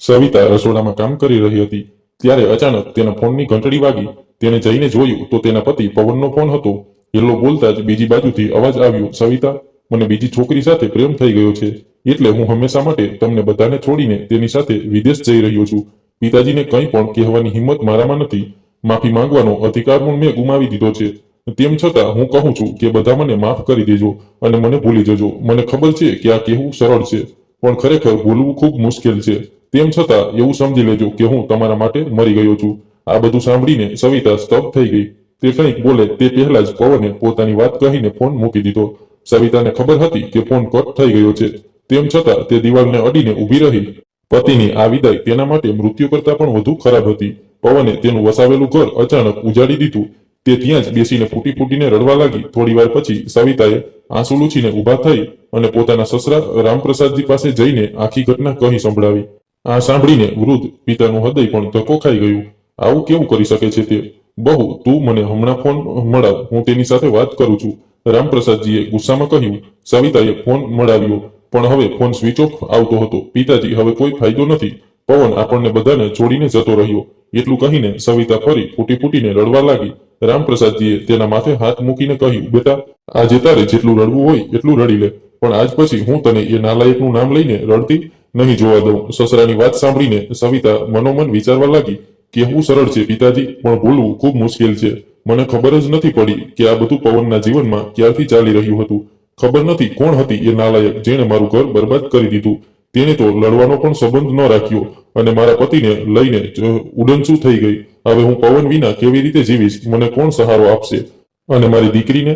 સવિતા રસોડામાં કામ કરી રહી હતી ત્યારે અચાનક તેના ફોનની ઘંટડી વાગી। તેને જઈને જોયું તો તેના પતિ પવનનો ફોન હતો। હેલો બોલતા જ બીજી બાજુથી અવાજ આવ્યો, સવિતા, મને બીજી છોકરી સાથે પ્રેમ થઈ ગયો છે, એટલે હું હંમેશા માટે તમને બધાને છોડીને તેની સાથે વિદેશ જઈ રહ્યો છું। પિતાજીને કંઈ પણ કહેવાની હિંમત મારામાં નથી। માફી માંગવાનો અધિકાર પણ મેં ગુમાવી દીધો છે। તેમ છતાં હું કહું છું કે બધા મને માફ કરી દેજો અને મને ભૂલી જજો। મને ખબર છે કે આ કહેવું સરળ છે, પણ ખરેખર ભૂલવું ખૂબ મુશ્કેલ છે। તેમ છતાં એવું સમજી લેજો કે હું તમારા માટે મરી ગયો છું। આ બધું સાંભળીને સવિતા સ્તબ્ધ થઈ ગઈ। તે કંઈક બોલે તે પહેલા જ પવને પોતાની વાત કહીને ફોન મૂકી દીધો। સવિતાને ખબર હતી કે ફોન કટ થઈ ગયો છે, તેમ છતાં તે દિવાલને અડીને ઊભી રહી। પતિની આ વિદાય તેના માટે મૃત્યુ કરતાં પણ વધુ ખરાબ હતી। પવને તેનું વસાવેલું ઘર અચાનક ઉજાડી દીધું। તે ત્યાં જ બેસીને ફૂટી ફૂટીને રડવા લાગી। થોડીવાર પછી સવિતાએ આંસુ લૂછીને ઊભા થઈ અને પોતાના સસરા રામપ્રસાદજી પાસે જઈને આખી ઘટના કહી સંભળાવી। આ સાંભળીને વૃદ્ધ પિતાનું હૃદય પણ ધક્કો ખાઈ ગયું। આવું કેવું કરી શકે છે તે? બહુ, તું મને હમણાં ફોન મળાવ, હું તેની સાથે વાત કરું છું, રામપ્રસાદજીએ ગુસ્સામાં કહ્યું। સવિતાએ ફોન મળાવ્યો, પણ હવે ફોન સ્વિચ ઓફ આવતો હતો। પિતાજી, હવે કોઈ ફાયદો નથી, પવન આપણને બધાને છોડીને જતો રહ્યો। એટલું કહીને સવિતા ફરી ફૂટી ફૂટીને રડવા લાગી। રામપ્રસાદજીએ તેના માથે હાથ મૂકીને કહ્યું, બેટા, આજે તારે જેટલું રડવું હોય એટલું રડી લે, પણ આજ પછી હું તને એ નાલાયકનું નામ લઈને રડતી નહીં જોવા દઉં। સસરાની વાત સાંભળીને સવિતા મનોમન વિચારવા લાગી, કહેવું સરળ છે પિતાજી, પણ ભૂલવું ખૂબ મુશ્કેલ છે। મને ખબર જ નથી પડી કે આ બધું પવનના જીવનમાં ક્યારથી ચાલી રહ્યું હતું। ખબર નથી કોણ હતી એ નાલાયક જેણે મારું ઘર બરબાદ કરી દીધું। તેને તો લડવાનો પણ સંબંધ ન રાખ્યો અને મારા પતિને લઈને ઉડનચું થઈ ગઈ। હવે હું પવન વિના કેવી રીતે જીવીશ? મને કોણ સહારો આપશે? અને મારી દીકરીને?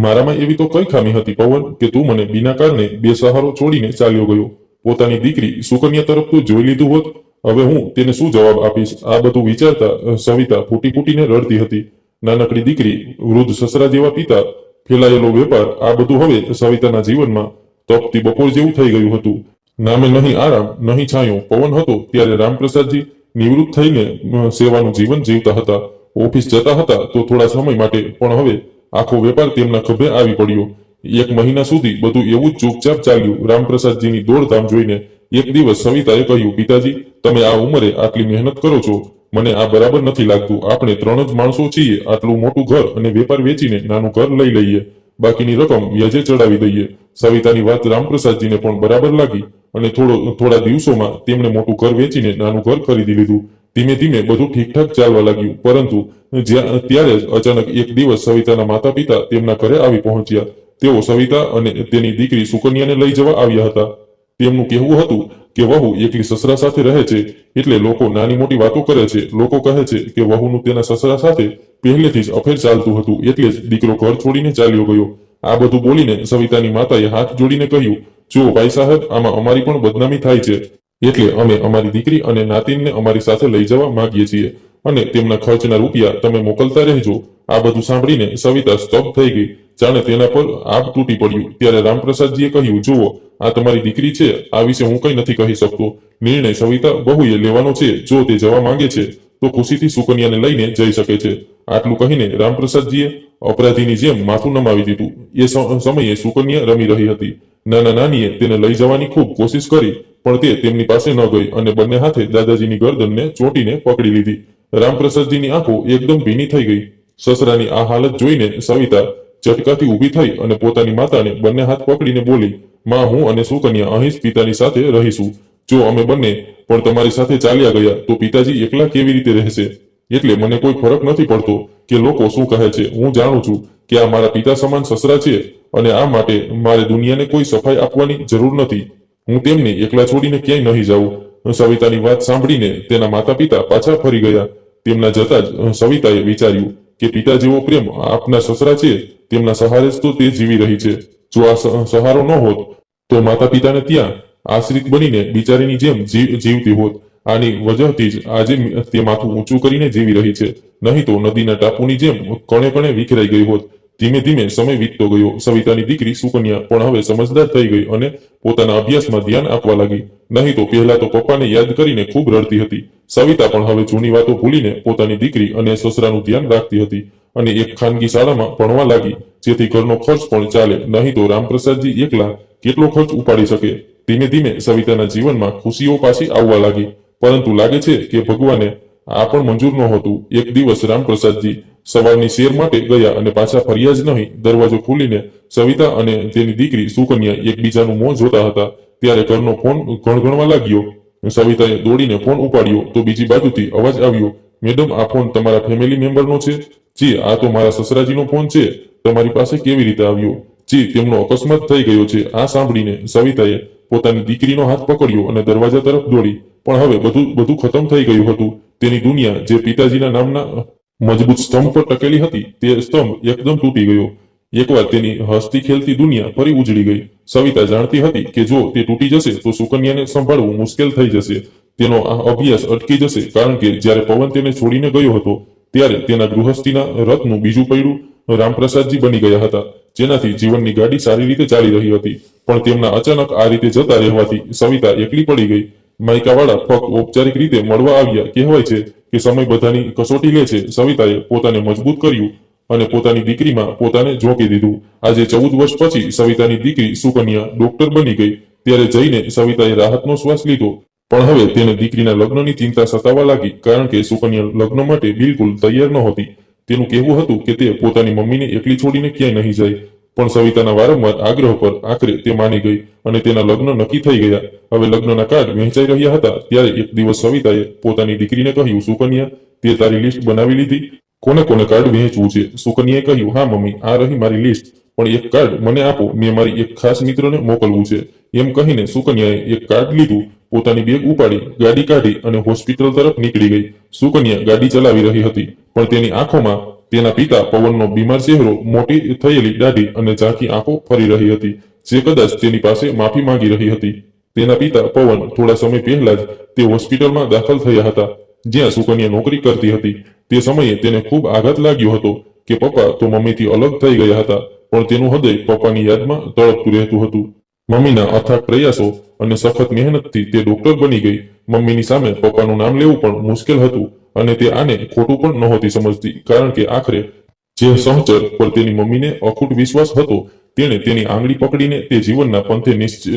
મારામાં એવી તો કઈ ખામી હતી પવન કે તું મને બીના કારણે બેસહારો છોડીને ચાલ્યો ગયો? પોતાની દીકરી સુકન્યા તરફ તું જોઈ લીધું હોત, હવે હું તેને શું જવાબ આપીશ? આ બધું વિચારતા સવિતા ફૂટી ફૂટીને રડતી હતી। નાનકડી દીકરી, વૃદ્ધ સસરા જેવા પિતા, ફેલાયેલો વેપાર, આ બધું હવે સવિતાના જીવનમાં તપતી બપોર જેવું થઈ ગયું હતું। નામે નહીં આરામ, નહીં છાંયો પવન હતો ત્યારે રામપ્રસાદજી નિવૃત્ત થઈને સેવાનું જીવન જીવતા હતા। ઓફિસ જતા હતા તો થોડા સમય માટે, પણ હવે આખો વેપાર તેમના ખભે આવી પડ્યો। 1 મહિના સુધી બધું એવું જ ચૂપચાપ ચાલ્યું। રામપ્રસાદજીની દોડધામ જોઈને એક દિવસ સવિતાએ કહ્યું, પિતાજી, તમે આ ઉંમરે આટલી મહેનત કરો છો, મને આ બરાબર નથી લાગતું। આપણે 3 જ માણસો છીએ, આટલું મોટું ઘર અને વેપાર વેચીને નાનું ઘર લઈ લઈએ, બાકીની રકમ વ્યાજે ચડાવી દઈએ। સવિતાની વાત રામપ્રસાદજીને પણ બરાબર લાગી અને થોડા દિવસોમાં તેમણે મોટું ઘર વેચીને નાનું ઘર ખરીદી લીધું। ધીમે ધીમે બધું ઠીકઠાક ચાલવા લાગ્યું, પરંતુ ત્યારે જ અચાનક એક દિવસ સવિતાના માતા પિતા તેમના ઘરે આવી પહોંચ્યા। તેઓ સવિતા અને તેની દીકરી સુકન્યાને લઈ જવા આવ્યા હતા। તેમનું કહેવું હતું કે વહુ એકલી સસરા સાથે રહે છે એટલે લોકો નાની મોટી વાતો કરે છે। લોકો કહે છે કે વહુનું તેના સસરા સાથે પહેલેથી જ અફેર ચાલતું હતું, એટલે જ દીકરો ઘર છોડીને ચાલ્યો ગયો। આ બધું બોલીને સવિતાની માતાએ હાથ જોડીને કહ્યું, જુઓ ભાઈ સાહેબ, આમાં અમારી પણ બદનામી થાય છે, એટલે અમે અમારી દીકરી અને નાતિનને અમારી સાથે લઈ જવા માંગીએ છીએ અને તેમના ખર્ચના રૂપિયા તમે મોકલતા રહેજો। આ બધું સાંભળીને સવિતા સ્તબ્ધ થઈ ગઈ, જાણે તેના પર આગ તૂટી પડ્યું। ત્યારે રામપ્રસાદજીએ કહ્યું, જુઓ, આ તમારી દીકરી છે, આ વિશે હું કંઈ નથી કહી શકતો। નિર્ણય સવિતા વહુએ લેવાનો છે। જો તે જવા માંગે છે તો ખુશીથી સુકન્યાને લઈને જઈ શકે છે। આટલું કહીને રામપ્રસાદજીએ અપરાધીની જેમ માથું નમાવી દીધું। એ સમયે સુકન્યા રમી રહી હતી। નાના નાનીએ તેને લઈ જવાની ખૂબ કોશિશ કરી, પણ તે તેમની પાસે ન ગઈ અને બંને હાથે દાદાજીની ગરદનને ચોંટીને પકડી લીધી। રામપ્રસાદજીની આંખો એકદમ ભીની થઈ ગઈ। સસરાની આ હાલત જોઈને સવિતા ઝટકાથી ઊભી થઈ અને પોતાની માતાને બંને હાથ પકડીને બોલી, માં, હું અને સુકન્યા અહીં જ પિતાની સાથે રહીશું। જો અમે બંને પણ તમારી સાથે ચાલ્યા ગયા તો પિતાજી એકલા કેવી રીતે રહેશે? એટલે મને કોઈ ફરક નથી પડતો કે લોકો શું કહે છે। હું જાણું છું કે આ મારા પિતા સમાન સસરા છે અને આ માટે મારે દુનિયાને કોઈ સફાઈ આપવાની જરૂર નથી। હું તેમને એકલા છોડીને ક્યાંય નહીં જાઉં। સવિતાની વાત સાંભળીને તેના માતા પિતા પાછા ફરી ગયા। તેમના જતા જ સવિતાએ વિચાર્યું કે પિતા જેવો પ્રેમ આપના સસરા છે, તેમના સહારે જ તો તે જીવી રહી છે। જો આ સહારો ન હોત તો માતા પિતાને ત્યાં આશ્રિત બનીને બિચારીની જેમ જીવતી હોત। આની વજહથી જ આજે તે માથું ઊંચું કરીને જીવી રહી છે, નહીં તો નદીના ટાપુની જેમ કણે કણે વિખરાઈ ગઈ હોત। ધીમે ધીમે સમય વીતતો ગયો। સવિતાની દીકરી સુકન્યા પણ હવે સમજદાર થઈ ગઈ અને પોતાના અભ્યાસમાં ધ્યાન આપવા લાગી। નહીં તો પહેલા તો પપ્પાને યાદ કરીને ખૂબ રડતી હતી। સવિતા પણ હવે જૂની વાતો ભૂલીને પોતાની દીકરી અને સસરાનું ધ્યાન રાખતી હતી અને એક ખાનગી શાળામાં ભણવા લાગી, જેથી ઘરનો ખર્ચ પણ ચાલે। નહીં તો રામપ્રસાદજી એકલા કેટલો ખર્ચ ઉપાડી શકે? ધીમે ધીમે સવિતાના જીવનમાં ખુશીઓ પાછી આવવા લાગી, પરંતુ લાગે છે કે ભગવાને આ પણ મંજૂર નહોતું. એક દિવસ રામપ્રસાદજી સવારની શેર માટે ગયા અને પાછા ફર્યા જ નહીં. દરવાજો ખોલીને સવિતા અને તેની દીકરી સુકન્યા એકબીજાનું મોં જોતા હતા. ત્યારે ઘરનો ફોન ગણગણવા લાગ્યો. સવિતાએ દોડીને ફોન ઉપાડ્યો તો બીજી બાજુથી અવાજ આવ્યો, મેડમ, આ ફોન તમારા ફેમિલી મેમ્બરનો છે? જી, આ તો મારા સસરાજીનો ફોન છે. તમારી પાસે કેવી રીતે આવ્યો? જી, તેમનો અકસ્માત થઈ ગયો છે. આ સાંભળીને સવિતાએ પોતાની દીકરીનો હાથ પકડ્યો અને દરવાજા તરફ દોડી. પણ હવે બધું ખતમ થઈ ગયું હતું. તેની દુનિયા જે પિતાજીના નામના મજબૂત સ્તંભ પર ટકેલી હતી, તે સ્તંભ એકદમ તૂટી ગયો. એકવાર તેની હસતી ખેલતી દુનિયા ફરી ઉજળી ગઈ. સવિતા જાણતી હતી કે જો તે તૂટી જશે તો સુકન્યાને સંભાળવું મુશ્કેલ થઈ જશે. તેનો આ અભ્યાસ અટકી જશે, કારણ કે જ્યારે પવન તેને છોડીને ગયો હતો ત્યારે તેના ગૃહસ્થીના રથનું બીજું પૈડું રામપ્રસાદજી બની ગયા હતા, જેનાથી જીવનની ગાડી સારી રીતે ચાલી રહી હતી. પણ તેમના અચાનક આ રીતે જતા રહેવાથી સવિતા એકલી પડી ગઈ. માયકાવાળા ફક્ત ઔપચારિક રીતે મળવા આવ્યા. કહેવાય છે કે સમય બધાની કસોટી લે છે. સવિતાએ પોતાને મજબૂત કર્યું અને પોતાની દીકરીમાં પોતાને ઝોકી દીધું. આજે 14 વર્ષ પછી સવિતાની દીકરી સુકન્યા ડોક્ટર બની ગઈ. ત્યારે જઈને સવિતાએ રાહતનો શ્વાસ લીધો. પણ હવે તેને દીકરીના લગ્નની ચિંતા સતાવા લાગી, કારણ કે સુકન્યા લગ્ન માટે બિલકુલ તૈયાર નહોતી. તેનું કહેવું હતું કે તે પોતાની મમ્મીને એકલી છોડીને ક્યાંય નહીં જાય. પણ સવિતાના વારંવાર આગ્રહ પર આખરે તે માની ગઈ અને તેના લગ્ન નક્કી થઈ ગયા. હવે લગ્નના કાર્ડ વહેંચાઈ રહ્યા હતા ત્યારે એક દિવસ સવિતાએ પોતાની દીકરીને કહ્યું, સુકન્યા, તે તારી લિસ્ટ બનાવી લીધી? કોને કોને કાર્ડ વહેંચવું છે? સુકન્યાએ કહ્યું, હા મમ્મી, આ રહી મારી લિસ્ટ, પણ એક કાર્ડ મને આપો, મેં મારી એક ખાસ મિત્રને મોકલવું છે. એમ કહીને સુકન્યાએ એક કાર્ડ લીધું, પોતાની બેગ ઉપાડી, ગાડી કાઢી અને હોસ્પિટલ તરફ નીકળી ગઈ. સુકન્યા ગાડી ચલાવી રહી હતી, પણ તેની આંખોમાં તેના પિતા પવનનો બીમાર ચહેરો, મોટી થયેલી દાઢી અને ઝાંખી આંખો ફરી રહી હતી, જે કદાચ તેની પાસે માફી માંગી રહી હતી. તેના પિતા પવન થોડા સમય પહેલા જ તે હોસ્પિટલમાં દાખલ થયા હતા, જ્યાં સુકન્યા નોકરી કરતી હતી. તે સમયે તેને ખૂબ આઘાત લાગ્યો હતો કે પપ્પા તો મમ્મીથી અલગ થઈ ગયા હતા, પણ તેનું હૃદય પપ્પાની યાદમાં તડપતું રહેતું હતું. મમ્મીના અથાગ પ્રયાસો અને સખત મહેનતથી તે ડોક્ટર બની ગઈ. મમ્મીની સામે પપ્પાનું નામ લેવું પણ મુશ્કેલ હતું અને તે આને ખોટું પણ નહોતી સમજતી, કારણ કે આખરે જે સહચર પર તેની મમ્મીને અખૂટ વિશ્વાસ હતો, તેણે તેની આંગળી પકડીને તે જીવનના પંથે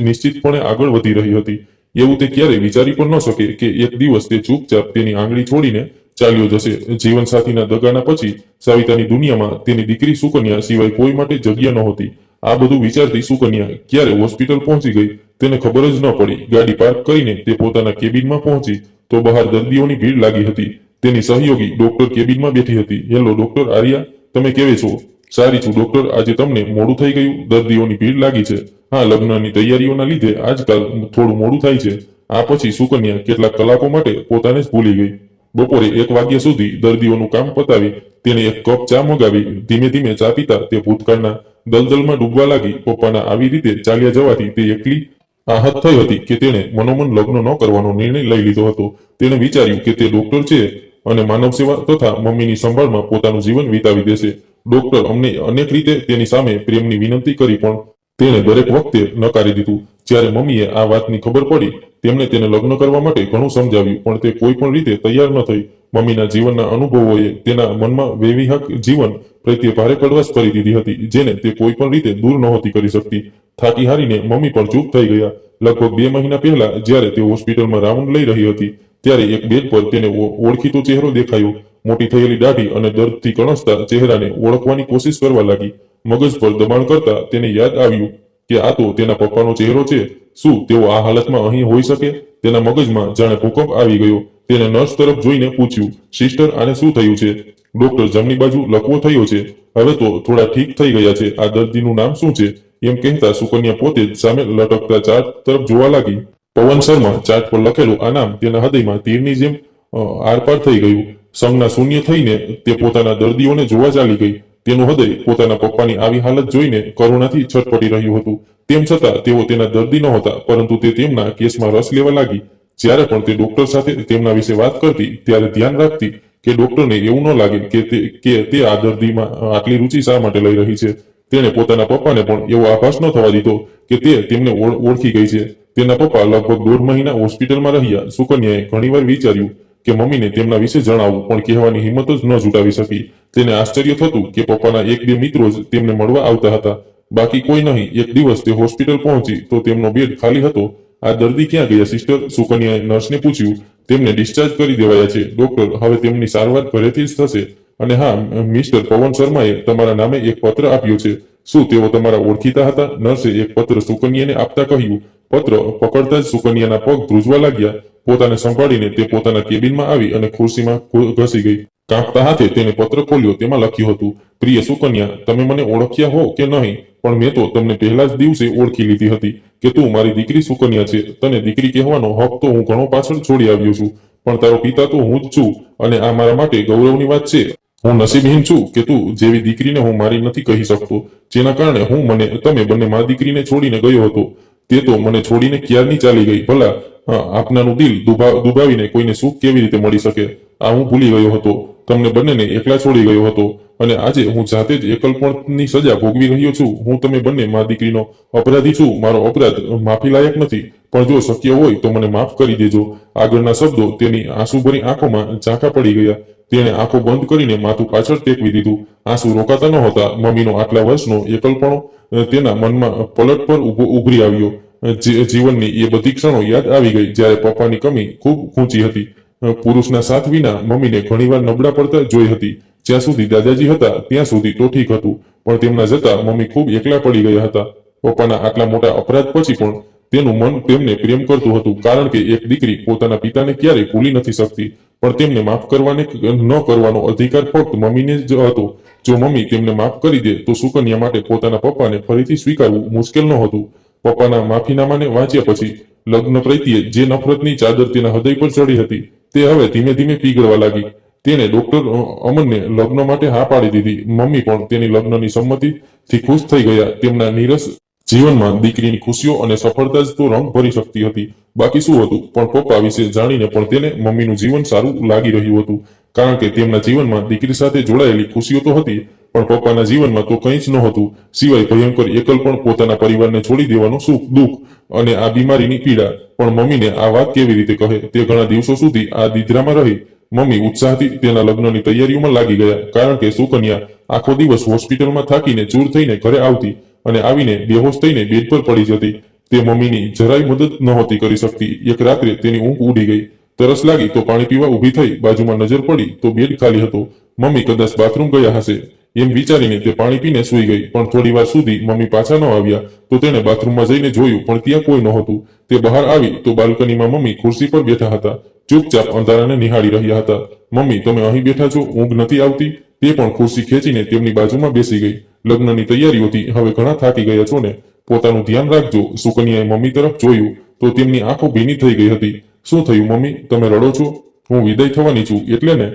નિશ્ચિતપણે આગળ વધી રહી હતી. એવું તે ક્યારેય વિચારી પણ ન શકે કે એક દિવસ તે ચૂપચાપ તેની આંગળી છોડીને ચાલ્યો જશે. જીવનસાથીના દગાના પછી સવિતાની દુનિયામાં તેની દીકરી સુકન્યા સિવાય કોઈ માટે જગ્યા નહોતી. આ બધું વિચારતી સુકન્યા ક્યારે હોસ્પિટલ પહોંચી ગઈ તેને ખબર જ ન પડી. ગાડી પાર્ક કરીને તે પોતાના કેબિનમાં પહોંચી તો બહાર દર્દીઓની ભીડ લાગી હતી. તેની સહયોગી ડોક્ટર કેબિનમાં બેઠી હતી. હેલો ડોક્ટર આર્યા, તમે કેવી છો? સારી છું ડોક્ટર, આજે તમને મોડું થઈ ગયું, દર્દીઓની ભીડ લાગી છે. હા, લગ્નની તૈયારીઓના લીધે આજકાલ થોડું મોડું થાય છે. આ પછી સુકન્યા કેટલાક કલાકો માટે પોતાને જ ભૂલી ગઈ. બપોરે 1 વાગ્યા સુધી દર્દીઓનું કામ પતાવી તેને એક કપ ચા મગાવી. ધીમે ધીમે ચા પીતા તે ભૂતકાળના દલદલમાં ડૂબવા લાગી. પપ્પાના આવી રીતે ચાલ્યા જવાથી તે એકલી આહત થઈ હતી કે તેણે મનોમન લગ્ન ન કરવાનો નિર્ણય લઈ લીધો હતો. તેણે વિચાર્યું કે તે ડોક્ટર છે અને માનવ સેવા તથા મમ્મીની સંભાળમાં પોતાનું જીવન વિતાવી દેશે. ડોક્ટર અમને અનેક રીતે તેની સામે પ્રેમની વિનંતી કરી, પણ તેણે દરેક વખતે નકારી દીધું. જ્યારે મમ્મીએ આ વાતની ખબર પડી, તેમણે તેને લગ્ન કરવા માટે ઘણું સમજાવ્યું, પણ તે કોઈ પણ રીતે તૈયાર ન થઈ. મમ્મીના જીવનના અનુભવોએ તેના મનમાં વૈવાહિક જીવન પ્રત્યે ભારે કડવાશ કરી દીધી હતી, જેને તે કોઈ પણ રીતે દૂર નહોતી કરી શકતી. થાકી હારીને મમ્મી પણ ચૂપ થઈ ગયા. લગભગ 2 મહિના પહેલા જ્યારે તે હોસ્પિટલમાં રાઉન્ડ લઈ રહી હતી, ત્યારે એક બેડ પર તેને ઓળખીતો ચહેરો દેખાયો. મોટી થયેલી દાઢી અને દર્દથી કણસતા ચહેરાને ઓળખવાની કોશિશ કરવા લાગી. મગજ પર દબાણ કરતા તેને યાદ આવ્યું કે આ તો તેના પપ્પાનો ચહેરો છે. શું તેઓ આ હાલતમાં અહીં હોઈ શકે? તેના મગજમાં જાણે ભૂકંપ આવી ગયો. તેને નર્સ તરફ જોઈને પૂછ્યું, સિસ્ટર, આને શું થયું છે? ડોક્ટર, જમણી બાજુ લકવો થયો છે, હવે તો થોડા ઠીક થઈ ગયા છે. આ દર્દીનું નામ શું છે? એમ કહેતા સુકન્યા પોતે જ સામે લટકતા ચાર્ટ તરફ જોવા લાગી. પવન શર્મા. ચાર્ટ પર લખેલું આ નામ તેના હૃદયમાં તીરની જેમ આરપાર થઈ ગયું. સંજ્ઞા શૂન્ય થઈને તે પોતાના દર્દીઓને જોવા ચાલી ગઈ. તેનું હૃદય પોતાના પપ્પાની આવી હાલત જોઈને કરુણાથી છટપટી રહ્યું હતું. તેમ છતાં તેઓ તેના દર્દી નહોતા, પરંતુ તે તેમના કેસમાં રસ લેવા લાગી. જ્યારે પણ તે ડોક્ટર સાથે તેમના વિશે વાત કરતી ત્યારે ધ્યાન રાખતી કે ડોક્ટરને એવું ન લાગે કે તે આ દર્દીમાં આટલી રુચિ શા માટે લઈ રહી છે. તેણે પોતાના પપ્પાને પણ એવો આભાસ ન થવા દીધો કે તે તેમને ઓળખી ગઈ છે. તેના પપ્પા લગભગ 1.5 મહિના હોસ્પિટલમાં રહ્યા. સુકન્યાએ ઘણીવાર વિચાર્યું કે મમ્મીને તેમના વિશે જણાવવું, પણ કહેવાની હિંમત જ ન જુટાવી શકી. તેને આશ્ચર્ય થતું કે પપ્પાના 1-2 મિત્રો જ તેમને મળવા આવતા હતા, બાકી કોઈ નહીં. એક દિવસ તે હોસ્પિટલ પહોંચી તો તેમનો બેડ ખાલી હતો. આ દર્દી ક્યાં ગયા સિસ્ટર? સુકન્યાએ નર્સને પૂછ્યું. તેમને ડિસ્ચાર્જ કરી દેવાયા છે ડોક્ટર. હવે તેમની સારવાર ઘરેથી જ થશે. અને હા, મિસ્ટર પવન શર્માએ તમારા નામે એક પત્ર આપ્યો છે. શું તેઓ તમારા ઓળખીતા હતા? નર્સે એક પત્ર સુકન્યાને આપતા કહ્યું. પત્ર પકડતા જ સુકન્યાના પગ ધ્રુજવા લાગ્યા. પોતાને સંભાળીને તે પોતાના કેબિનમાં આવી અને ખુરશીમાં ઘસી ગઈ. કાંપતા હાથે તેને પત્ર ખોલ્યો. તેમાં લખ્યું હતું, પ્રિય સુકન્યા, તમે મને ઓળખ્યા હો કે નહીં, પણ મેં તો તમને પહેલા જ દિવસે ઓળખી લીધી હતી કે તું મારી દીકરી સુકન્યા છે. તને દીકરી કહેવાનો હક તો હું ઘણો પાછળ છોડી આવ્યો છું, પણ તારો પિતા તો હું જ છું, અને આ મારા માટે ગૌરવની વાત છે. હું નસીબહીન છું કે તું જેવી દીકરીને હું મારી નથી કહી શકતો, જેના કારણે તમે બંને મા દીકરીને છોડીને ગયો હતો. તે તો મને છોડીને ક્યારની ચાલી ગઈ. ભલા આપનાનું દિલ દુભાવીને કોઈને સુખ કેવી રીતે મળી શકે? આ હું ભૂલી ગયો હતો. તમને બંનેને એકલા છોડી ગયો હતો, અને આજે હું જાતે જ એકલપણની સજા ભોગવી રહ્યો છું. હું તમે બંને મા દીકરીનો અપરાધી છું. મારો અપરાધ માફી લાયક નથી, પણ જો શક્ય હોય તો મને માફ કરી દેજો. આગળના શબ્દો તેની આંસુભરી આંખોમાં ઝાંખા પડી ગયા. તેણે આંખો બંધ કરીને માથું પાછળ ટેકવી દીધું. આંસુ રોકાતા નહોતા. મમ્મીનો આટલા વર્ષનો એકલપણો તેના મનમાં પલટ પર ઉભરી આવ્યો. જીવનની એ બધી ક્ષણો યાદ આવી ગઈ જ્યારે પપ્પાની કમી ખૂબ ઊંચી હતી. પુરુષના સાથ વિના મમ્મીને ઘણીવાર નબળા પડતા જોઈ હતી. જ્યાં સુધી દાદાજી હતા ત્યાં સુધી તો ઠીક હતું, પણ તેમના જતા મમ્મી ખૂબ એકલા પડી ગયા હતા. પપ્પાના આટલા મોટા અપરાધ પછી પણ તેનું મન તેમને પ્રેમ કરતું હતું, કારણ કે એક દીકરી પોતાના પિતાને ક્યારેય ભૂલી નથી શકતી. પણ તેમને માફ કરવાને ન કરવાનો અધિકાર ફક્ત મમ્મીને જ હતો. જો મમ્મી તેમને માફ કરી દે તો સુકન્યા માટે પોતાના પપ્પાને ફરીથી સ્વીકારવું મુશ્કેલ નહોતું. પપ્પાના માફીનામાને વાંચ્યા પછી લગ્ન પ્રત્યે જે નફરતની ચાદર તેના હૃદય પર ચડી હતી તે હવે ધીમે ધીમે પીગળવા લાગી. તેને ડોક્ટર અમનને લગ્ન માટે હા પાડી દીધી. મમ્મી પણ તેની લગ્નની સંમતિથી ખુશ થઈ ગયા. તેમના નીરસ જીવનમાં દીકરીની ખુશીઓ અને સફળતા જ તો રંગ ભરી શકતી હતી. બાકી શું હતું? પણ પપ્પા વિશે જાણીને પણ તેને મમ્મીનું જીવન સારું લાગી રહ્યું હતું, કારણ કે તેમના જીવનમાં દીકરી સાથે જોડાયેલી ખુશીઓ તો હતી, પણ પપ્પાના જીવનમાં તો કંઈ જ નહોતું સિવાય ભયંકર એકલપણ, પોતાના પરિવારને છોડી દેવાનું સુખ, દુઃખ અને આ બીમારીની પીડા. પણ મમ્મીને આ વાત કેવી રીતે કહે? તે ઘણા દિવસો સુધી આ દિધરામાં રહી. મમ્મી ઉત્સાહથી તેના લગ્નની તૈયારીઓમાં લાગી ગયા, કારણ કે સુકન્યા આખો દિવસ હોસ્પિટલમાં થાકીને ચૂર થઈને ઘરે આવતી અને આવીને બેહોશ થઈને બેડ પર પડી જતી. તે મમ્મીની જરાય મદદ નહોતી કરી શકતી. એક રાત્રે તેની ઊંઘ ઉડી ગઈ. તરસ લાગી તો પાણી પીવા ઊભી થઈ. બાજુમાં નજર પડી તો બેડ ખાલી હતો. મમ્મી કદાચ બાથરૂમ ગયા હશે એમ વિચારીને તે પાણી પીને સૂઈ ગઈ. પણ થોડી વાર સુધી મમ્મી પાછા ન આવ્યા તો તેણે બાથરૂમમાં જઈને જોયું, પણ ત્યાં કોઈ નહોતું. તે બહાર આવી તો બાલ્કનીમાં મમ્મી ખુરશી પર બેઠા હતા, ચૂપચાપ અંધારાને નિહાળી રહ્યા હતા. મમ્મી, તમે અહીં બેઠા છો, ઊંઘ નથી આવતી? તે પણ ખુરશી ખેંચીને તેમની બાજુમાં બેસી ગઈ. લગ્નની તૈયારીઓથી હવે ઘણા થાકી ગયા છો ને? પોતાનું ધ્યાન રાખજો. સુકન્યાએ મમ્મી તરફ જોયું તો તેમની આંખો ભીની થઈ ગઈ હતી. શું થયું મમ્મી? તમે રડો છો? હું વિદાય થવાની છું એટલે ને?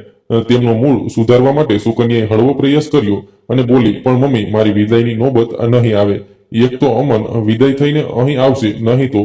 તેમનું મૂળ સુધારવા માટે સુકન્યાએ હળવો પ્રયાસ કર્યો અને બોલી, પણ મમ્મી, મારી વિદાયની નોબત નહીં આવે. એક તો અમન વિદાય થઈને અહીં આવશે, નહીં તો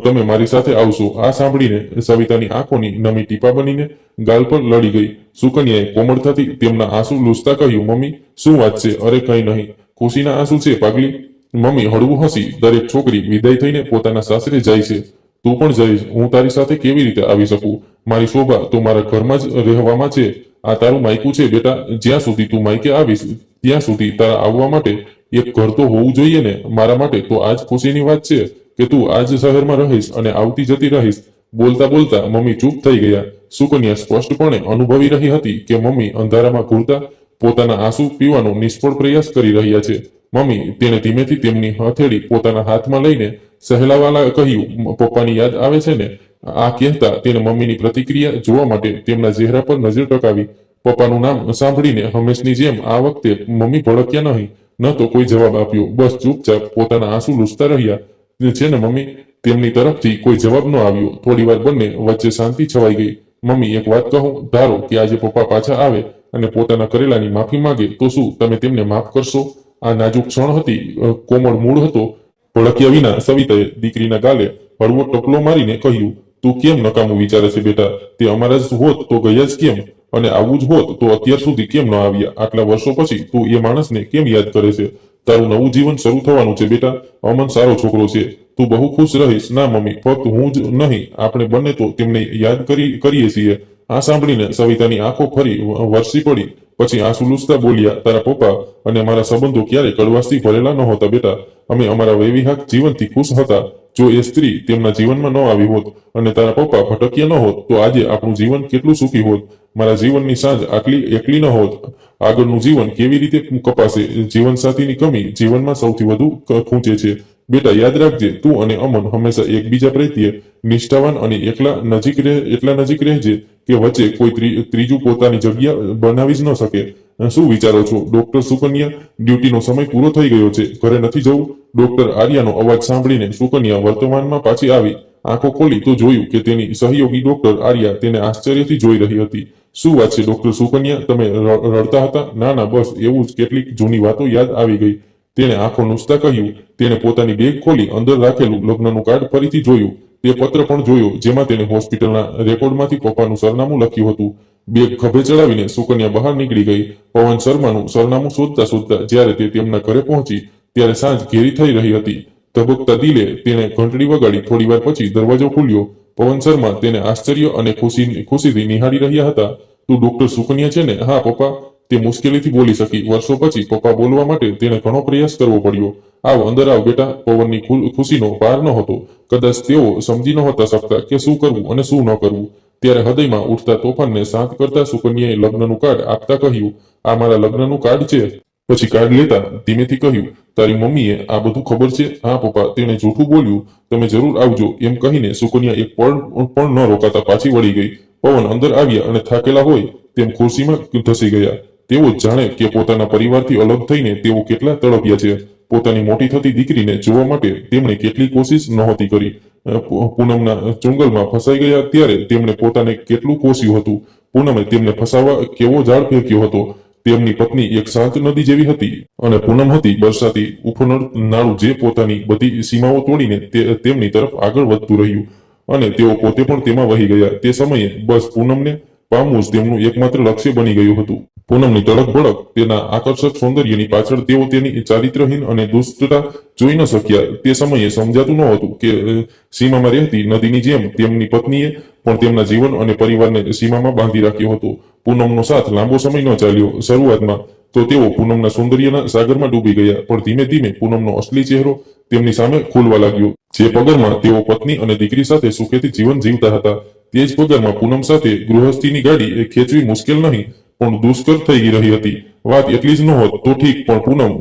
તમે મારી સાથે આવશો. આ સાંભળીને સવિતાની આંખોની નમી ટીપા બનીને ગાલ પર લડી ગઈ. સુકન્યાએ કોમળતાથી તેમના આંસુ લૂછતા કહ્યું, મમ્મી, શું વાત છે? અરે કંઈ નહીં, ખુશીના આંસુ છે પાગલી. મમ્મી હળવું હસી. દરેક છોકરી વિદાય થઈને પોતાના સાસરે જાય છે. તું પણ જઈશ. હું તારી સાથે કેવી રીતે આવી શકું? મારી શોભા તો મારા ઘરમાં જ રહેવામાં છે. આ તારું માયકું છે બેટા. જ્યાં સુધી તું માયકે આવીશ ત્યાં સુધી તારા આવવા માટે એક ઘર તો હોવું જોઈએ ને? મારા માટે તો આજ ખુશીની વાત છે કે તું આજ શહેરમાં રહીશ અને આવતી જતી રહીશ. બોલતા બોલતા મમ્મી ચૂપ થઈ ગયા. સુકન્યા સ્પષ્ટપણે અનુભવી રહી હતી કે મમ્મી અંધારામાં ઘૂરતા પોતાના આંસુ પીવાનો નિષ્ફળ પ્રયાસ કરી રહ્યા છે. મમ્મી, તેણે ધીમેથી તેમની હથેળી પોતાના હાથમાં લઈને સહેલાવાલા કહ્યું, પપ્પાની યાદ આવે છે ને? આ કહેતા તેણે મમ્મીની પ્રતિક્રિયા જોવા માટે તેમના ચહેરા પર નજર ટકાવી. પપ્પાનું નામ સાંભળીને હંમેશની જેમ આ વખતે મમ્મી ભડક્યા નહીં, ન તો કોઈ જવાબ આપ્યો. બસ ચૂપચાપ પોતાના આંસુ લૂછતા રહ્યા. છે ને મમ્મી? તેમની તરફથી કોઈ જવાબ ન આવ્યો. થોડીવાર બંને વચ્ચે શાંતિ છવાઈ ગઈ. મમ્મી, એક વાત કહું, ધારો કે આજે પપ્પા પાછા આવે અને પોતાના કરેલાની માફી માંગે તો શું તમે તેમને માફ કરશો? આ નાજુક ક્ષણ હતી. કોમળ મૂળ હતો. ભડક્યા વિના સવિતાએ દીકરીના ગાલે હળવો ટપલો મારીને કહ્યું, તું કેમ નકામું વિચારે છે બેટા? તે અમારા જ હોત તો ગયા જ કેમ? અને આવું જ હોત તો અત્યાર સુધી કેમ ન આવ્યા? આટલા વર્ષો પછી તું એ માણસને કેમ યાદ કરે છે? તારું નવું જીવન શરૂ થવાનું છે બેટા. અમન સારો છોકરો છે. તું બહુ ખુશ રહીશ. ના મમ્મી, ફક્ત હું જ નહીં, આપણે બંને તો તેમને યાદ કરીએ છીએ. આ સાંભળીને સવિતાની આંખો ફરી વરસી પડી. પછી આંસુ લૂછતા બોલ્યા, તારા પપ્પા અને મારા સંબંધો ક્યારે કડવાશથી ભરેલા નહોતા બેટા. અમે અમારા વૈવાહિક જીવનથી ખુશ હતા. જો એ સ્ત્રી તેમના જીવનમાં ન આવી હોત અને તારા પપ્પા ભટક્યા ન હોત તો આજે આપણું જીવન કેટલું સુખી હોત. મારા જીવનની સાંજ આટલી એકલી ન હોત. આગળનું જીવન કેવી રીતે કપાશે? જીવનસાથીની કમી જીવનમાં સૌથી વધુ ખૂંચે છે. બેટા યાદ રાખજે, તું અને અમન હંમેશા એકબીજા પ્રત્યે નિષ્ઠાવાન અને એટલા નજીક રહેજે કે વચ્ચે કોઈ ત્રીજું પોતાની જગ્યા બનાવી જ ન શકે. શું વિચારો છો ડોક્ટર સુકન્યા? ડ્યુટીનો સમય પૂરો થઈ ગયો છે, ઘરે નથી જવું? ડોક્ટર આર્યાનો અવાજ સાંભળીને સુકન્યા વર્તમાનમાં પાછી આવી. આંખો ખોલી તો જોયું કે તેની સહયોગી ડોક્ટર આર્યા તેને આશ્ચર્યથી જોઈ રહી હતી. શું વાત છે ડોક્ટર સુકન્યા, તમે રડતા હતા? ના ના, બસ એવું જ, કેટલીક જૂની વાતો યાદ આવી ગઈ. તેણે આંખો નૂછતા કહ્યું. તેણે પોતાની બેગ ખોલી અંદર રાખેલું લગ્નનું કાર્ડ ફરીથી જોયું. તે પત્ર પણ જોયો જેમાં તેને હોસ્પિટલના રેકોર્ડમાંથી પપ્પાનું સરનામું લખ્યું હતું. બેગ ખભે ચડાવીને સુકન્યા બહાર નીકળી ગઈ. પવન શર્માનું સરનામું શોધતા શોધતા જ્યારે તે તેમના ઘરે પહોંચી ત્યારે સાંજ ઘેરી થઈ રહી હતી. ધબકતા દિલે તેણે ઘંટડી વગાડી. થોડીવાર પછી દરવાજો ખુલ્યો. પવન શર્મા તેને આશ્ચર્ય અને ખુશીથી નિહાળી રહ્યા હતા. તું ડોક્ટર સુકન્યા છે ને? હા પપ્પા, તે મુશ્કેલીથી બોલી શકી. વર્ષો પછી પપ્પા બોલવા માટે તેણે ઘણો પ્રયાસ કરવો પડ્યો. આવ, અંદર આવ બેટા. પવનની ખુશીનો પાર ન હતો. કદાચ તેઓ સમજી નહોતા શકતા કે શું કરવું અને શું ન કરવું. ત્યારે હૃદયમાં ઉઠતા તોફાનને શાંત કરતા સુકન્યાએ લગ્નનું કાર્ડ આપતા કહ્યું, આ મારા લગ્નનું કાર્ડ છે. પછી કાર્ડ લેતા ધીમેથી કહ્યું, તારી મમ્મીએ આ બધું ખબર છે? હા પપ્પા, તેણે જૂઠું બોલ્યું. તમે જરૂર આવજો. એમ કહીને સુકન્યા એક પળ પણ ન રોકાતા પાછી વળી ગઈ. પવન અંદર આવ્યા અને થાકેલા હોય તેમ ખુરશીમાં ધસી ગયા. તેઓ જાણે કે પોતાના પરિવારથી અલગ થઈને તેઓ કેટલા તડપ્યા છે. પોતાની મોટી થતી દીકરીને જોવા માટે તેમણે કેટલી કોશિશ નહોતી કરી. પૂનમના ચુંગલમાં ફસાઈ ગયા ત્યારે તેમણે પોતાને કેટલું કોસ્યું હતું. પૂનમે તેમને ફસાવવા કેવો જાળ ફેંક્યો હતો. તેમની પત્ની એક શાંત નદી જેવી હતી અને પૂનમ હતી બરસાતી ઉફનાળું જે પોતાની બધી સીમાઓ તોડીને તેમની તરફ આગળ વધતું રહ્યું અને તેઓ પોતે પણ તેમાં વહી ગયા. તે સમયે બસ પૂનમને પામવું જ તેમનું એકમાત્ર લક્ષ્ય બની ગયું હતું. પૂનમની તડક ભડક, તેના આકર્ષક સૌંદર્યની પાછળ તેઓ તેની ચારિત્રહીન અને દુષ્ટતા જોઈ ન શક્યા. તે સમયે સમજાતું નહોતું કે સીમામાં રહેતી નદીની જેમ તેમની પત્નીએ પણ તેમના જીવન અને પરિવારને સીમામાં બાંધી રાખ્યો હતો. પૂનમનો સાથ લાંબો સમય ન ચાલ્યો. શરૂઆતમાં તો તેઓ પૂનમના સૌંદર્યના સાગરમાં ડૂબી ગયા, પણ ધીમે ધીમે પૂનમનો અસલી ચહેરો તેમની સામે ખુલવા લાગ્યો. જે પગારમાં તેઓ પત્ની અને દીકરી સાથે સુખેથી જીવન જીવતા હતા, તે જ પગારમાં પૂનમ સાથે ગૃહસ્થીની ગાડી ખેંચવી મુશ્કેલ નહીં પણ દુષ્કર થઈ રહી હતી. વાત એટલી જ નહોત તો ઠીક, પણ પૂનમ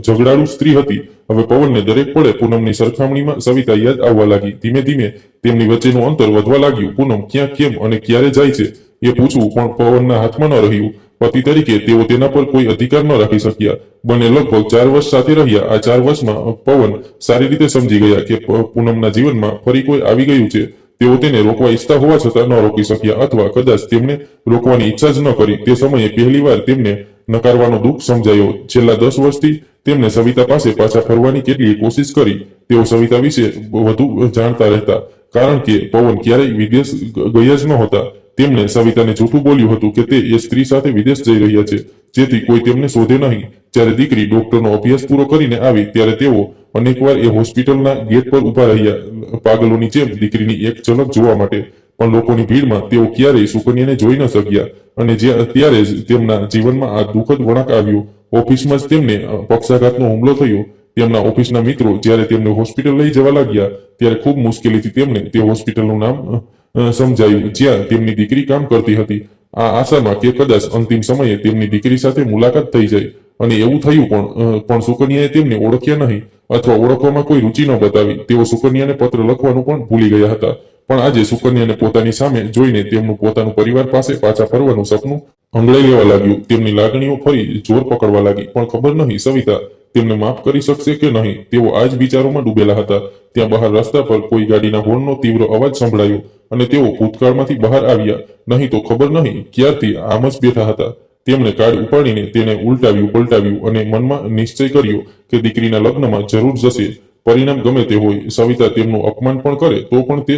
ઝઘડાળુ સ્ત્રી હતી. હવે પવનને દરેક પળે પૂનમની સરખામણીમાં સવિતા યાદ આવવા લાગી. ધીમે ધીમે તેમની વચ્ચેનું અંતર વધવા લાગ્યું. પૂનમ ક્યાં, કેમ અને ક્યારે જાય છે એ પૂછવું પણ પવનના હાથમાં ન રહ્યું. પતિ તરીકે તેઓ તેના પર કોઈ અધિકાર ન રાખી શક્યા. બંને લગભગ 4 વર્ષ સાથે રહ્યા. આ 4 વર્ષમાં પવન સારી રીતે સમજી ગયા કે પૂનમના જીવનમાં ફરી કોઈ આવી ગયું છે. તેઓ તેને રોકવા ઈચ્છતા હોવા છતાં ન રોકી શક્યા, અથવા કદાચ તેમને રોકવાની ઈચ્છા જ ન કરી. તે સમયે પહેલીવાર તેમને નકારવાનો દુઃખ સમજાયો. છેલ્લા 10 વર્ષથી તેમને સવિતા પાસે પાછા ફરવાની કેટલીય કોશિશ કરી. તેઓ સવિતા વિશે વધુ જાણતા રહેતા, કારણ કે પવન ક્યારેય વિદેશ ગયા જ નહોતા. તેમણે સવિતાને જૂઠું બોલ્યું હતું કે તે એ સ્ત્રી સાથે વિદેશ જઈ રહ્યા છે, જેથી કોઈ તેમને શોધે નહીં. જ્યારે દીકરી ડોક્ટરનો અભ્યાસ પૂરો કરીને આવી ત્યારે તેઓ અનેકવાર એ હોસ્પિટલના ગેટ પર ઊભા રહ્યા, પાગલોની જેમ દીકરીની એક ઝલક જોવા માટે. પણ લોકોની ભીડમાં તેઓ ક્યારેય સુકન્યાને જોઈ ન શક્યા. અને ત્યારે જ તેમના જીવનમાં આ દુઃખદ વળાંક આવ્યો. ઓફિસમાં જ તેમને પક્ષાઘાતનો હુમલો થયો. તેમના ઓફિસના મિત્રો જ્યારે તેમને હોસ્પિટલ લઈ જવા લાગ્યા ત્યારે ખૂબ મુશ્કેલીથી તેમને તે હોસ્પિટલનું નામ સમજાયું જ્યાં તેમની દીકરી કામ કરતી હતી. આ આશામાં કે કદાચ અંતિમ સમયે તેમની દીકરી સાથે મુલાકાત થઈ જાય. અને એવું થયું પણ સુકન્યાએ તેમને ઓળખ્યા નહીં અથવા ઓળખવામાં કોઈ રુચિ ન બતાવી. તેઓ સુકન્યાને પત્ર લખવાનું પણ ભૂલી ગયા હતા. પણ આજે સુકન્યાને પોતાની સામે જોઈને તેમનું પોતાનું પરિવાર પાસે પાછા ફરવાનું સપનું અંગળાઈ લેવા લાગ્યું. તેમની લાગણીઓ ફરી જોર પકડવા લાગી. પણ ખબર નહીં સવિતા તેમને માફ કરી શકશે કે નહીં. તેઓ આ જ વિચારોમાં ડૂબેલા હતા. ત્યાં બહાર રસ્તા પર કોઈ ગાડીના હોર્નનો તીવ્ર અવાજ સંભળાયો અને તેઓ ભૂતકાળમાંથી બહાર આવ્યા. નહીં તો ખબર નહીં ક્યારથી આમ જ બેઠા હતા. તેમણે કાર્ડ ઉપાડીને તેને ઉલટાવ્યું પલટાવ્યું અને મનમાં નિશ્ચય કર્યો કે દીકરીના લગ્નમાં જરૂર જશે. પરિણામ ગમે તે હોય, સવિતા તેમનું અપમાન પણ કરે તો પણ તે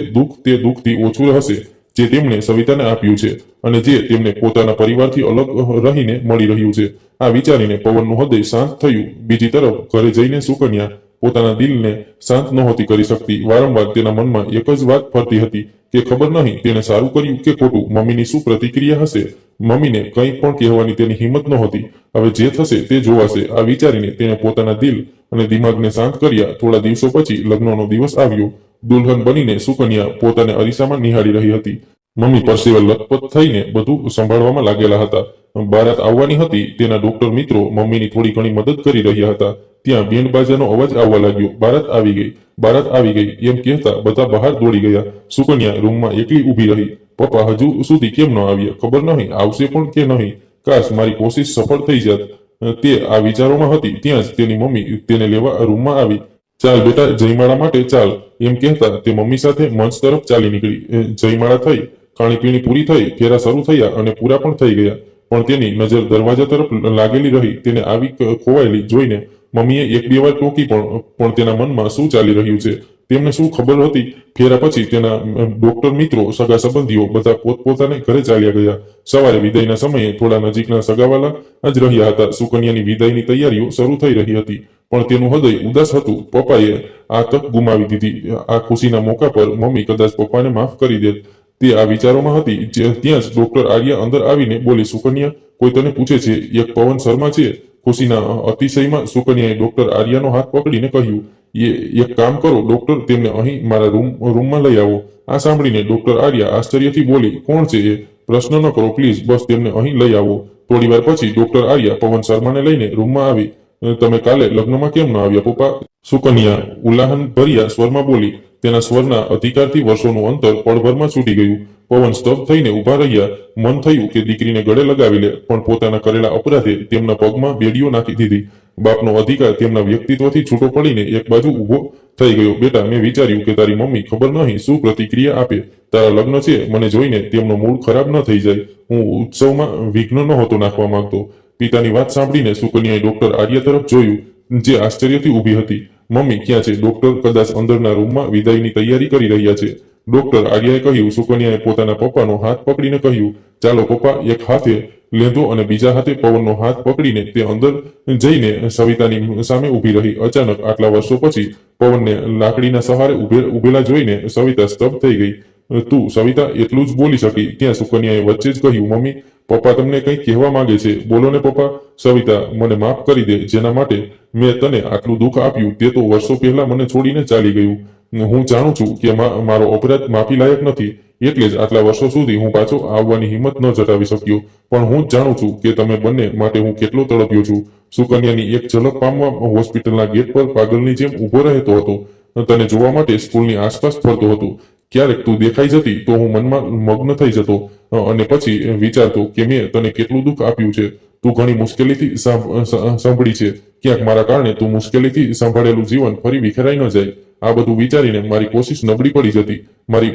દુઃખથી ઓછું હશે જે તેમણે સવિતાને આપ્યું છે અને જે તેમને પોતાના પરિવારથી અલગ રહીને મળી રહ્યું છે. આ વિચારીને પવનનું હૃદય શાંત થયું. બીજી તરફ ઘરે જઈને સુકન્યા પોતાના દિલને શાંત નહોતી કરી શકતી. વારંવાર તેના મનમાં એક જ વાત ફરતી હતી કે ખબર નહીં તેણે સારું કર્યું કે ખોટું, મમ્મીની શું પ્રતિક્રિયા હશે. મમ્મીને કંઈ પણ કહેવાની તેની હિંમત નહોતી. હવે જે થશે તે જોવાશે. આ વિચારીને તેણે પોતાના દિલ અને દિમાગને શાંત કર્યા. થોડા દિવસો પછી લગ્નનો દિવસ આવ્યો. દુલ્હન બનીને સુકન્યા પોતાને અરીસામાં નિહાળી રહી હતી. મમ્મી પરસેવે લથપથ થઈને બધું સંભાળવામાં લાગેલા હતા. બારાત આવવાની હતી. તેના ડોક્ટર મિત્રો મમ્મીની થોડી ઘણી મદદ કરી રહ્યા હતા. ત્યાં બેન્ડ બાજાનો અવાજ આવવા લાગ્યો. બારાત આવી ગઈ, બારાત આવી ગઈ એમ કહેતા બધા બહાર દોડી ગયા. સુકન્યા રૂમમાં એકલી ઊભી રહી. પપ્પા હજુ સુધી કેમ ન આવ્યા? ખબર નહીં આવશે પણ કે નહીં. કાશ મારી કોશિશ સફળ થઈ જાત. તે આ વિચારોમાં હતી ત્યાં જ તેની મમ્મી તેને લેવા રૂમમાં આવી. ચાલ બેટા, જયમાળા માટે ચાલ એમ કહેતા તે મમ્મી સાથે મંચ તરફ ચાલી નીકળી. જયમાળા થઈ, ખાણીપીણી પૂરી થઈ, ફેરા શરૂ થયા અને પૂરા પણ થઈ ગયા. પણ તેની નજર દરવાજા તરફ લાગેલી રહી. તેને આવી ખોવાયેલી જોઈને મમ્મીએ એક બે વાર ટોકી પણ તેના મનમાં શું ચાલી રહ્યું છે તેમને શું ખબર હતી. ફેરા પછી તેના ડોક્ટર મિત્રો, સગા સંબંધીઓ બધા પોતપોતાને ઘરે ચાલ્યા ગયા. સવારે વિદાયના સમયે થોડા નજીકના સગાવાલા જ રહ્યા હતા. સુકન્યાની વિદાયની તૈયારીઓ શરૂ થઈ રહી હતી, પણ તેનું હૃદય ઉદાસ હતું. પપ્પાએ આ તક ગુમાવી દીધી. આ ખુશીના મોકા પર મમ્મી કદાચ પપ્પાને માફ કરી દે. તે આ વિચારોમાં હતી. ત્યાં જ ડોક્ટર આર્યા અંદર આવીને બોલી, સુકન્યા, કોઈ તને પૂછે છે. એક પવન શર્મા છે. ખુશીના અતિશયમાં સુકન્યાએ ડોક્ટર આર્યાનો હાથ પકડીને કહ્યું, એક કામ કરો ડોક્ટર, તેમને અહીં મારા રૂમમાં લઈ આવો. આ સાંભળીને ડોક્ટર આર્યા આશ્ચર્યથી બોલી, કોણ છે એ? પ્રશ્ન ન કરો પ્લીઝ, બસ તેમને અહીં લઈ આવો. થોડી વાર પછી ડોક્ટર આર્યા પવન શર્માને લઈને રૂમમાં આવી. તમે કાલે લગ્નમાં કેમ ન આવ્યા પપ્પા? સુકન્યા ઉલ્લાહન ભર્યા સ્વરમાં બોલી. તેના સ્વરના અધિકારથી વર્ષોનું અંતર પળભરમાં છૂટી ગયું. પવન સ્તબ્ધ થઈને ઊભા રહ્યા. મન થયું કે દીકરીને ગળે લગાવી લે, પણ પોતાના કરેલા અપરાધે તેમના પગમાં બેડીઓ નાખી દીધી. બાપનો અધિકાર તેમના વ્યક્તિત્વથી છૂટો પડીને એક બાજુ ઊભો થઈ ગયો. બેટા, મેં વિચાર્યું કે તારી મમ્મી ખબર નહીં શું પ્રતિક્રિયા આપે. તારા લગ્ન છે, મને જોઈને તેમનો મૂડ ખરાબ ન થઈ જાય. હું ઉત્સવમાં વિઘ્ન નહોતો નાખવા માંગતો. પિતાની વાત સાંભળીને સુકન્યાએ ડોક્ટર આર્યા તરફ જોયું, જે આશ્ચર્યથી ઊભી હતી. મમ્મી ક્યાં છે? ડોક્ટર કદાચ અંદરના રૂમમાં વિદાયની તૈયારી કરી રહ્યા છે. ડોક્ટર આર્યાએ કહ્યું. સુકન્યાએ પોતાના પપ્પાનો હાથ પકડીને કહ્યું, ચાલો પપ્પા. એક હાથે લેંધો અને બીજા હાથે પવનનો હાથ પકડીને તે અંદર જઈને સવિતાની સામે ઊભી રહી. અચાનક આટલા વર્ષો પછી પવનને લાકડીના સહારે ઉભેલા જોઈને સવિતા સ્તબ્ધ થઈ ગઈ. તું સવિતા એટલું જ બોલી શકી. ત્યાં સુકન્યાએ વચ્ચે જ કહ્યું, મમ્મી, પપ્પા તમને કંઈક કહેવા માંગે છે. બોલો ને પપ્પા. સવિતા, મને માફ કરી દે. જેના માટે મેં તને આટલું દુઃખ આપ્યું તે તો વર્ષો પહેલા મને છોડીને ચાલી ગયું. હું જાણું છું કે મારો અપરાધ માફી લાયક નથી. એટલે જ આટલા વર્ષો સુધી હું પાછો આવવાની હિંમત ન જટાવી શક્યો. પણ હું જ જાણું છું કે તમે બંને માટે હું કેટલો તડપ્યો છું. સુકન્યાની એક ઝલક પામવા હોસ્પિટલના ગેટ પર પાગલની જેમ ઊભો રહેતો હતો. તને જોવા માટે સ્કૂલની આસપાસ ફરતો હતો. ક્યારેક તું દેખાઈ જતી તો હું મનમાં મગ્ન થઈ જતો અને પછી વિચારતો કે મેં તને કેટલું દુઃખ આપ્યું છે. તું ઘણી મુશ્કેલીથી સાંભળી છે. ક્યાંક મારા કારણે તું મુશ્કેલીથી સંભાળેલું જીવન ફરી વિખેરાઈ ન જાય. આ બધું વિચારીને મારી કોશિશ નબળી પડી જતી. મારી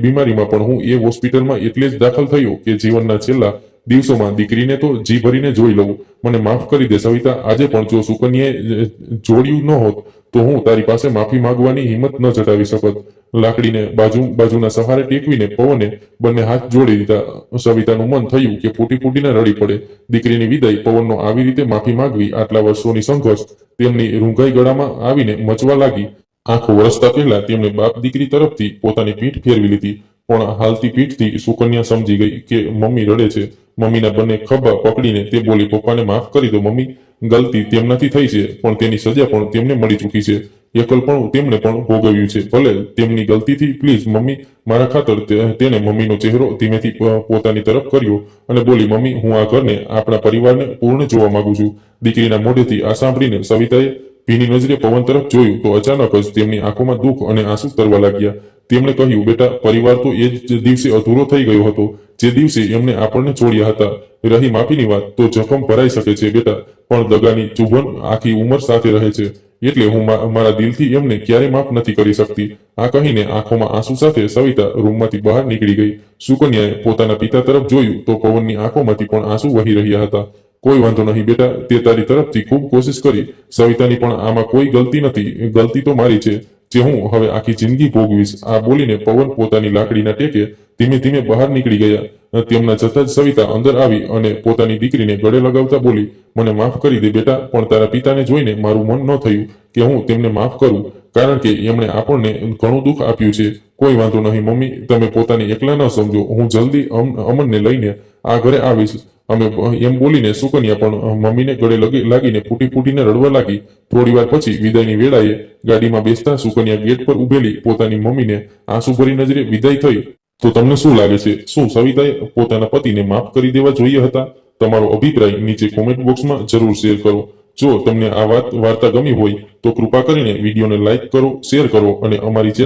બીમારીમાં પણ હું એ હોસ્પિટલમાં એટલે જ દાખલ થયો કે જીવનના છેલ્લા દિવસોમાં દીકરીને તો જી ભરીને જોઈ લઉં. મને માફ કરી દે સવિતા. આજે પણ જો સુકન્યાએ જોડ્યું ન હોત તો હું તારી પાસે માફી માંગવાની હિંમત ન જટાવી શકત. લાકડીને બાજુના સહારે ટેકવીને પવને બંને હાથ જોડી દીધા. સવિતાનું મન થયું કે ફૂટીને રડી પડે. દીકરીની વિદાય, પવનનો આવી રીતે માફી માંગવી, આટલા વર્ષોની સંઘર્ષ તેમની રૂંઘાઈ ગળામાં આવીને મચવા લાગી. આંખો વરસતા પહેલા તેમણે બાપ દીકરી તરફથી પોતાની પીઠ ફેરવી લીધી. પણ હાલતી પીઠથી સુકન્યા સમજી ગઈ કે મમ્મી રડે છે. મમ્મીના બંને ખભા પકડીને તે બોલી, પપ્પાને માફ કરી દો મમ્મી. ગલતી તેમનાથી થઈ છે, પણ તેની સજા પણ તેમને મળી ચૂકી છે. એકલપણું તેમણે પણ ભોગવ્યું છે. ભલે તેમની ગલતીથી, પ્લીઝ મમ્મી, મારા ખાતર. તેને મમ્મીનો ચહેરો ધીમેથી પોતાની તરફ કર્યો અને બોલી, મમ્મી, હું આ ઘરને, આપણા પરિવારને પૂર્ણ જોવા માંગુ છું. દીકરીના મોઢેથી આ સાંભળીને સવિતાએ ભીની નજરે પવન તરફ જોયું તો અચાનક જ તેમની આંખોમાં દુઃખ અને આંસુ તરવા લાગ્યા. તેમણે કહ્યું, બેટા, પરિવાર તો એ જ દિવસે અધૂરો થઈ ગયો હતો જે દિવસે એમને આપણને છોડ્યા હતા. રહી માફીની વાત તો જખમ ભરાઈ શકે છે બેટા, પણ દગાની ચુભન આખી ઉંમર સાથે રહે છે. એટલે હું મારા દિલથી એમને ક્યારે માફ નથી કરી શકતી. આ કહીને આંખોમાં આંસુ સાથે સવિતા રૂમમાંથી બહાર નીકળી ગઈ. સુકન્યાએ પોતાના પિતા તરફ જોયું તો પવનની આંખોમાંથી પણ આંસુ વહી રહ્યા હતા. કોઈ વાંધો નહીં બેટા, તે તારી તરફથી ખૂબ કોશિશ કરી. સવિતાની પણ આમાં કોઈ ગલતી નથી. ગલતી તો મારી છે, જે હું હવે આખી જિંદગી ભોગવીશ. આ બોલીને પવન પોતાની લાકડીના ટેકે ધીમે ધીમે બહાર નીકળી ગયા. તેમના જતા જ સવિતા અંદર આવી અને પોતાની દીકરીને ગળે લગાવતા બોલી, મને માફ કરી દે બેટા, પણ તારા પિતાને જોઈને મારું મન ન થયું કે હું તેમને માફ કરું, કારણ કે એમણે આપણને ઘણું દુઃખ આપ્યું છે. કોઈ વાંધો નહીં મમ્મી, તમે પોતાની એકલા ન સમજો, હું જલ્દી અમનને લઈને આ ઘરે આવીશ. અમે એમ બોલીને સુકન્યા પણ મમ્મીને ગળે લાગીને ફૂટીને રડવા લાગી. થોડી વાર પછી વિદાયની વેળાએ ગાડીમાં બેસતા સુકન્યા ગેટ પર ઉભેલી પોતાની મમ્મીને આંસુભરી નજરે વિદાય થઈ. તો તમને શું લાગે છે, શું સવિતાએ પોતાના પતિને માફ કરી દેવા જોઈએ હતા? તમારો અભિપ્રાય નીચે કોમેન્ટ બોક્સમાં જરૂર શેર કરો. જો તમને આ વાર્તા ગમી હોય તો કૃપા કરીને વિડીયોને લાઈક કરો, શેર કરો અને અમારી ચેનલ